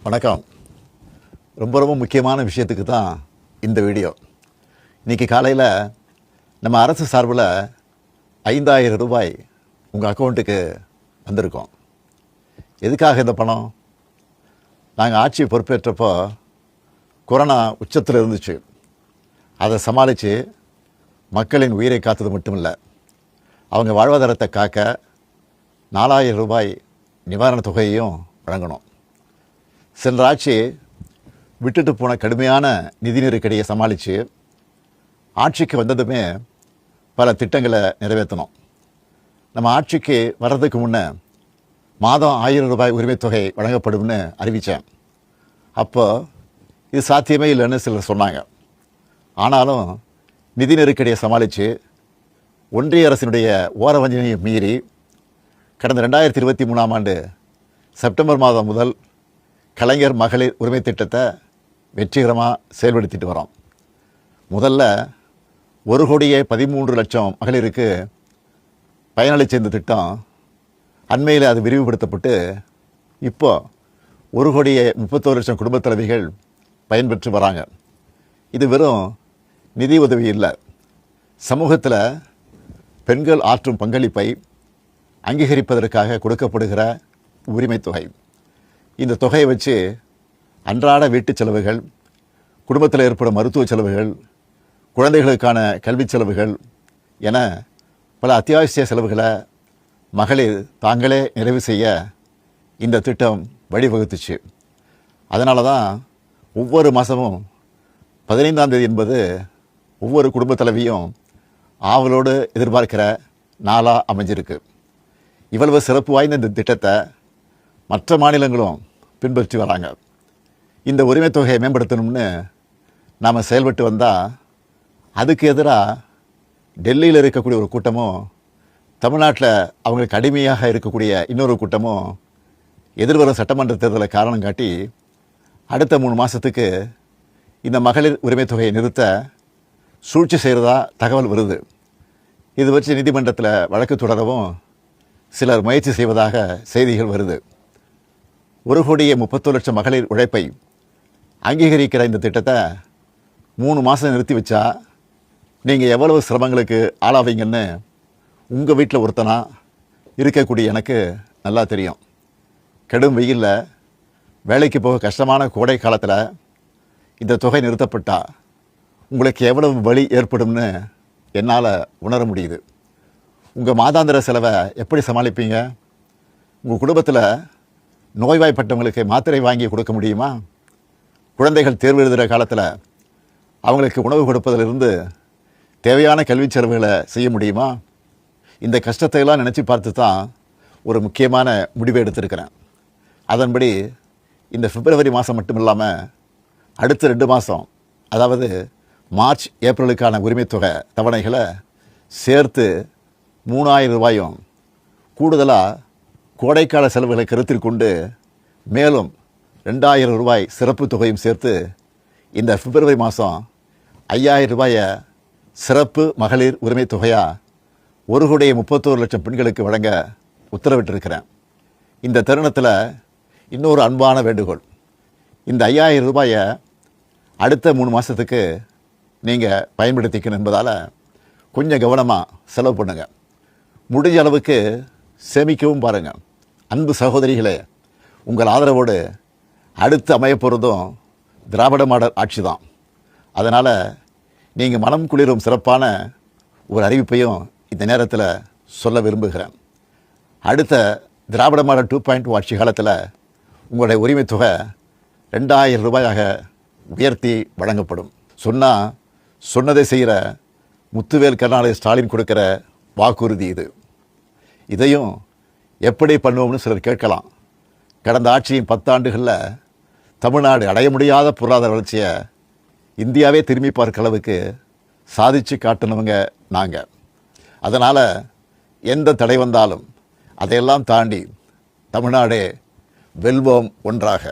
வணக்கம். ரொம்ப முக்கியமான விஷயத்துக்கு தான் இந்த வீடியோ. இன்றைக்கி காலையில் நம்ம அரசு சார்பில் 5000 ரூபாய் உங்கள் அக்கௌண்ட்டுக்கு வந்திருக்கோம். எதுக்காக இந்த பணம்? நாங்கள் ஆட்சி பொறுப்பேற்றப்போ கொரோனா உச்சத்தில் இருந்துச்சு. அதை சமாளித்து மக்களின் உயிரை காத்தது மட்டும் இல்லை, அவங்க வாழ்வாதாரத்தை காக்க 4000 ரூபாய் நிவாரணத் தொகையையும் வழங்கணும். சென்ற ஆட்சி விட்டுட்டு போன கடுமையான நிதி நெருக்கடியை சமாளித்து ஆட்சிக்கு வந்ததுமே பல திட்டங்களை நிறைவேற்றணும். நம்ம ஆட்சிக்கு வர்றதுக்கு முன்னே மாதம் 1000 ரூபாய் உரிமைத் தொகை வழங்கப்படும்னு அறிவித்தேன். அப்போ இது சாத்தியமே இல்லைன்னு சிலர் சொன்னாங்க. ஆனாலும் நிதி நெருக்கடியை சமாளித்து ஒன்றிய அரசினுடைய ஓரவஞ்சனையை மீறி கடந்த 2023ஆம் ஆண்டு செப்டம்பர் மாதம் முதல் கலைஞர் மகளிர் உரிமை திட்டத்தை வெற்றிகரமாக செயல்படுத்திட்டு வரோம். முதல்ல 1,13,00,000 மகளிருக்கு பயனளித்த இந்த திட்டம் அண்மையில் அது விரிவுபடுத்தப்பட்டு இப்போ 1,31,00,000 குடும்பத் தலைவிகள் பயன்பெற்று வராங்க. இது வெறும் நிதி உதவி இல்லை, சமூகத்தில் பெண்கள் ஆற்றும் பங்களிப்பை அங்கீகரிப்பதற்காக கொடுக்கப்படுகிற உரிமை தொகை. இந்த தொகையை வச்சு அன்றாட வீட்டு செலவுகள், குடும்பத்தில் ஏற்படும் மருத்துவ செலவுகள், குழந்தைகளுக்கான கல்வி செலவுகள் என பல அத்தியாவசிய செலவுகளை மகளிர் தாங்களே நிறைவு செய்ய இந்த திட்டம் வழிவகுத்துச்சு. அதனால தான் ஒவ்வொரு மாதமும் 15ஆம் தேதி என்பது ஒவ்வொரு குடும்ப தலைவியும் ஆவலோடு எதிர்பார்க்கிற நாளாக அமைஞ்சிருக்கு. இவ்வளவு சிறப்பு வாய்ந்த இந்த திட்டத்தை மற்ற மாநிலங்களும் பின்பற்றி வராங்க. இந்த உரிமை தொகையை மேம்படுத்தணும்னு நாம் செயல்பட்டு வந்தால் அதுக்கு எதிராக டெல்லியில் இருக்கக்கூடிய ஒரு கூட்டமும், தமிழ்நாட்டில் அவங்களுக்கு அடிமையாக இருக்கக்கூடிய இன்னொரு கூட்டமும் எதிர்வரும் சட்டமன்ற தேர்தலை காரணம் காட்டி அடுத்த 3 மாதத்துக்கு இந்த மகளிர் உரிமை தொகையை நிறுத்த சூழ்ச்சி செய்கிறதா தகவல் வருது. இது வச்சு நீதிமன்றத்தில் வழக்கு தொடரவும் சிலர் முயற்சி செய்வதாக செய்திகள் வருது. 1,31,00,000 மகளிர் உழைப்பை அங்கீகரிக்கிற இந்த திட்டத்தை 3 மாதம் நிறுத்தி வச்சா நீங்கள் எவ்வளவு சிரமங்களுக்கு ஆளாவீங்கன்னு உங்கள் வீட்டில் ஒருத்தனா இருக்கக்கூடிய எனக்கு நல்லா தெரியும். கடும் வெயிலில் வேலைக்கு போக கஷ்டமான கோடை காலத்தில் இந்த தொகை நிறுத்தப்பட்டால் உங்களுக்கு எவ்வளவு வலி ஏற்படும்னு என்னால் உணர முடியுது. உங்கள் மாதாந்திர செலவை எப்படி சமாளிப்பீங்க? உங்கள் குடும்பத்தில் நோய்வாய்ப்பட்டவங்களுக்கு மாத்திரை வாங்கி கொடுக்க முடியுமா? குழந்தைகள் தேர்வு எழுதுகிற காலத்தில் அவங்களுக்கு உணவு கொடுப்பதிலிருந்து தேவையான கல்வி செலவுகளை செய்ய முடியுமா? இந்த கஷ்டத்தையெல்லாம் நினச்சி பார்த்து தான் ஒரு முக்கியமான முடிவை எடுத்திருக்கிறேன். அதன்படி இந்த பிப்ரவரி மாதம் மட்டும் இல்லாமல் அடுத்த 2 மாதம், அதாவது மார்ச் ஏப்ரலுக்கான உரிமைத் தொகை தவணைகளை சேர்த்து 3000 ரூபாயும், கூடுதலாக கோடைக்கால செலவுகளை கருத்தில் கொண்டு மேலும் 2000 ரூபாய் சிறப்பு தொகையும் சேர்த்து இந்த பிப்ரவரி மாதம் 5000 ரூபாயை சிறப்பு மகளிர் உரிமை தொகையாக 1,31,00,000 பெண்களுக்கு வழங்க உத்தரவிட்டிருக்கிறேன். இந்த தருணத்தில் இன்னொரு அன்பான வேண்டுகோள். இந்த 5000 ரூபாயை அடுத்த 3 மாதத்துக்கு நீங்கள் பயன்படுத்திக்கணும் என்பதால் கொஞ்சம் கவனமாக செலவு பண்ணுங்கள். முடிஞ்ச அளவுக்கு சேமிக்கவும் பாருங்கள். அன்பு சகோதரிகளே, உங்கள் ஆதரவோடு அடுத்து அமையப்போகிறதும் திராவிட மாடல் ஆட்சி தான். அதனால் நீங்கள் மனம் குளிரும் சிறப்பான ஒரு அறிவிப்பையும் இந்த நேரத்தில் சொல்ல விரும்புகிறேன். அடுத்த திராவிட மாடல் 2.0 ஆட்சி காலத்தில் உங்களுடைய உரிமை தொகை 2000 ரூபாயாக உயர்த்தி வழங்கப்படும். சொன்னால் சொன்னதை செய்கிற முத்துவேல் கருணாநிதி ஸ்டாலின் கொடுக்கிற வாக்குறுதி இது. இதையும் எப்படி பண்ணுவோம்னு சிலர் கேட்கலாம். கடந்த ஆட்சியின் 10 ஆண்டுகளில் தமிழ்நாடு அடைய முடியாத பொருளாதார வளர்ச்சியை இந்தியாவே திரும்பி பார்க்க அளவுக்கு சாதித்து காட்டினவங்க நாங்கள். அதனால் எந்த தடை வந்தாலும் அதையெல்லாம் தாண்டி தமிழ்நாடே வெல்வோம் ஒன்றாக.